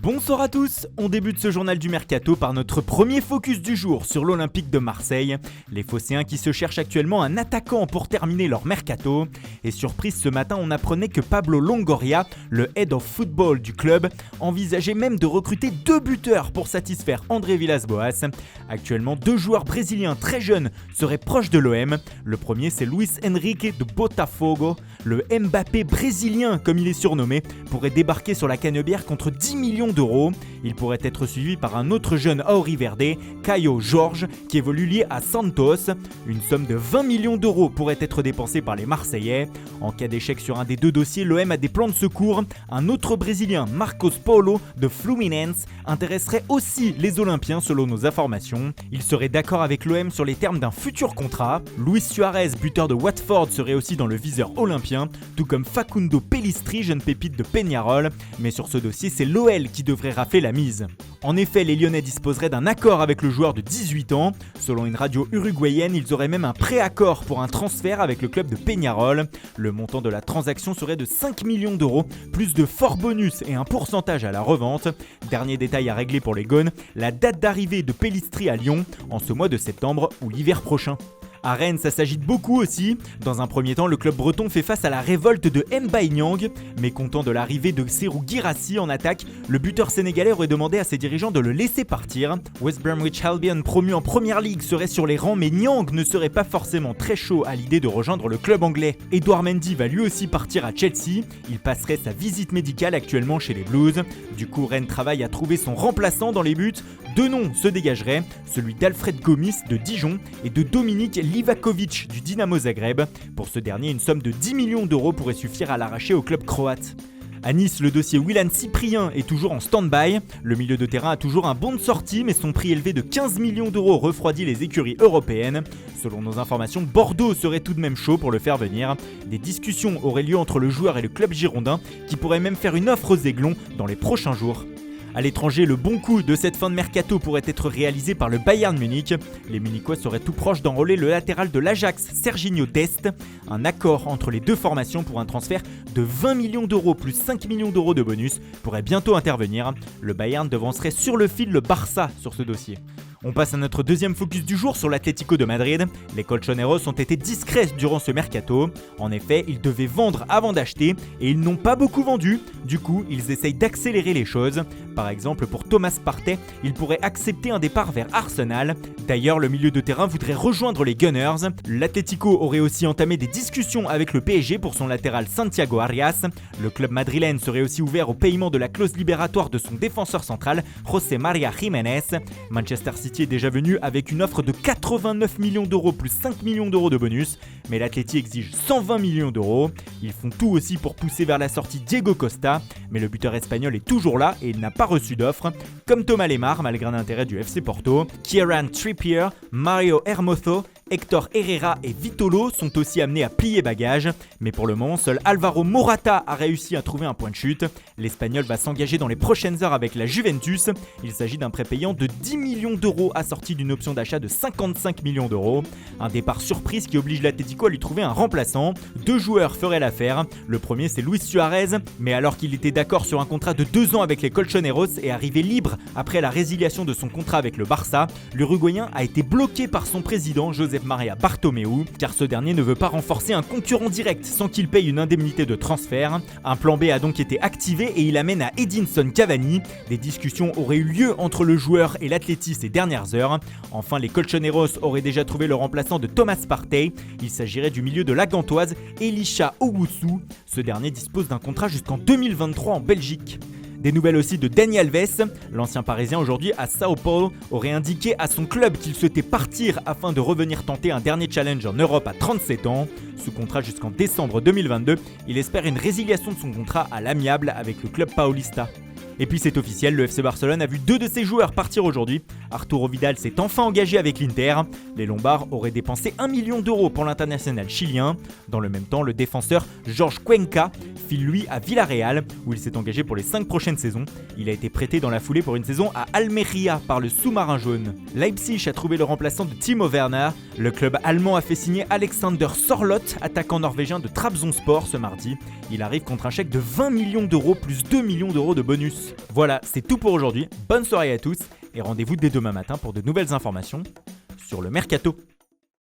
Bonsoir à tous, on débute ce journal du Mercato par notre premier focus du jour sur l'Olympique de Marseille. Les Phocéens qui se cherchent actuellement un attaquant pour terminer leur Mercato. Et surprise, ce matin on apprenait que Pablo Longoria, le head of football du club, envisageait même de recruter 2 buteurs pour satisfaire André Villas-Boas. Actuellement, 2 joueurs brésiliens très jeunes seraient proches de l'OM. Le premier c'est Luis Henrique de Botafogo. Le Mbappé brésilien, comme il est surnommé, pourrait débarquer sur la Canebière contre 10 millions d'euros. Il pourrait être suivi par un autre jeune Auriverde, Caio Jorge, qui évolue lié à Santos. Une somme de 20 millions d'euros pourrait être dépensée par les Marseillais. En cas d'échec sur un des 2 dossiers, l'OM a des plans de secours. Un autre Brésilien, Marcos Paulo de Fluminense, intéresserait aussi les Olympiens selon nos informations. Il serait d'accord avec l'OM sur les termes d'un futur contrat. Luis Suarez, buteur de Watford, serait aussi dans le viseur olympien, tout comme Facundo Pellistri, jeune pépite de Peñarol. Mais sur ce dossier, c'est l'OL qui devrait rafler la mise. En effet, les Lyonnais disposeraient d'un accord avec le joueur de 18 ans. Selon une radio uruguayenne, ils auraient même un préaccord pour un transfert avec le club de Peñarol. Le montant de la transaction serait de 5 millions d'euros, plus de forts bonus et un pourcentage à la revente. Dernier détail à régler pour les Gones, la date d'arrivée de Pellistri à Lyon, en ce mois de septembre ou l'hiver prochain. À Rennes, ça s'agite beaucoup aussi. Dans un premier temps, le club breton fait face à la révolte de Mbaye Niang. Mécontent de l'arrivée de Serhou Guirassy en attaque, le buteur sénégalais aurait demandé à ses dirigeants de le laisser partir. West Bromwich Albion, promu en première ligue, serait sur les rangs, mais Niang ne serait pas forcément très chaud à l'idée de rejoindre le club anglais. Edouard Mendy va lui aussi partir à Chelsea. Il passerait sa visite médicale actuellement chez les Blues. Du coup, Rennes travaille à trouver son remplaçant dans les buts. 2 noms se dégageraient, celui d'Alfred Gomis de Dijon et de Dominique Livakovic du Dinamo Zagreb. Pour ce dernier, une somme de 10 millions d'euros pourrait suffire à l'arracher au club croate. À Nice, le dossier Willan Cyprien est toujours en stand-by. Le milieu de terrain a toujours un bon de sortie, mais son prix élevé de 15 millions d'euros refroidit les écuries européennes. Selon nos informations, Bordeaux serait tout de même chaud pour le faire venir. Des discussions auraient lieu entre le joueur et le club girondin, qui pourrait même faire une offre aux Aiglons dans les prochains jours. À l'étranger, le bon coup de cette fin de mercato pourrait être réalisé par le Bayern Munich. Les Munichois seraient tout proches d'enrôler le latéral de l'Ajax, Serginho Dest. Un accord entre les 2 formations pour un transfert de 20 millions d'euros plus 5 millions d'euros de bonus pourrait bientôt intervenir. Le Bayern devancerait sur le fil le Barça sur ce dossier. On passe à notre deuxième focus du jour sur l'Atlético de Madrid. Les colchoneros ont été discrets durant ce mercato. En effet, ils devaient vendre avant d'acheter et ils n'ont pas beaucoup vendu. Du coup, ils essayent d'accélérer les choses. Par exemple, pour Thomas Partey, il pourrait accepter un départ vers Arsenal. D'ailleurs, le milieu de terrain voudrait rejoindre les Gunners. L'Atlético aurait aussi entamé des discussions avec le PSG pour son latéral Santiago Arias. Le club madrilène serait aussi ouvert au paiement de la clause libératoire de son défenseur central, José María Jiménez. Manchester City est déjà venu avec une offre de 89 millions d'euros plus 5 millions d'euros de bonus, mais l'Atleti exige 120 millions d'euros. Ils font tout aussi pour pousser vers la sortie Diego Costa, mais le buteur espagnol est toujours là et il n'a pas reçu d'offre, comme Thomas Lemar malgré l'intérêt du FC Porto. Kieran Trippier, Mario Hermoso, Hector Herrera et Vitolo sont aussi amenés à plier bagages, mais pour le moment, seul Alvaro Morata a réussi à trouver un point de chute. L'Espagnol va s'engager dans les prochaines heures avec la Juventus. Il s'agit d'un prêt payant de 10 millions d'euros assorti d'une option d'achat de 55 millions d'euros. Un départ surprise qui oblige l'Atlético à lui trouver un remplaçant. 2 joueurs feraient l'affaire. Le premier, c'est Luis Suarez, mais alors qu'il était d'accord sur un contrat de 2 ans avec les Colchoneros et arrivé libre après la résiliation de son contrat avec le Barça, l'Uruguayen a été bloqué par son président Josep Maria Bartomeu, car ce dernier ne veut pas renforcer un concurrent direct sans qu'il paye une indemnité de transfert. Un plan B a donc été activé et il amène à Edinson Cavani. Des discussions auraient eu lieu entre le joueur et l'Atleti ces dernières heures. Enfin, les Colchoneros auraient déjà trouvé le remplaçant de Thomas Partey. Il s'agirait du milieu de la Gantoise, Elisha Owusu. Ce dernier dispose d'un contrat jusqu'en 2023 en Belgique. Des nouvelles aussi de Dani Alves, l'ancien parisien aujourd'hui à Sao Paulo, aurait indiqué à son club qu'il souhaitait partir afin de revenir tenter un dernier challenge en Europe à 37 ans. Sous contrat jusqu'en décembre 2022, il espère une résiliation de son contrat à l'amiable avec le club paulista. Et puis c'est officiel, le FC Barcelone a vu 2 de ses joueurs partir aujourd'hui. Arturo Vidal s'est enfin engagé avec l'Inter. Les Lombards auraient dépensé 1 million d'euros pour l'international chilien. Dans le même temps, le défenseur Georges Cuenca file lui à Villarreal, où il s'est engagé pour les 5 prochaines saisons. Il a été prêté dans la foulée pour une saison à Almeria par le sous-marin jaune. Leipzig a trouvé le remplaçant de Timo Werner. Le club allemand a fait signer Alexander Sørloth, attaquant norvégien de Trabzonspor ce mardi. Il arrive contre un chèque de 20 millions d'euros plus 2 millions d'euros de bonus. Voilà, c'est tout pour aujourd'hui. Bonne soirée à tous et rendez-vous dès demain matin pour de nouvelles informations sur le mercato.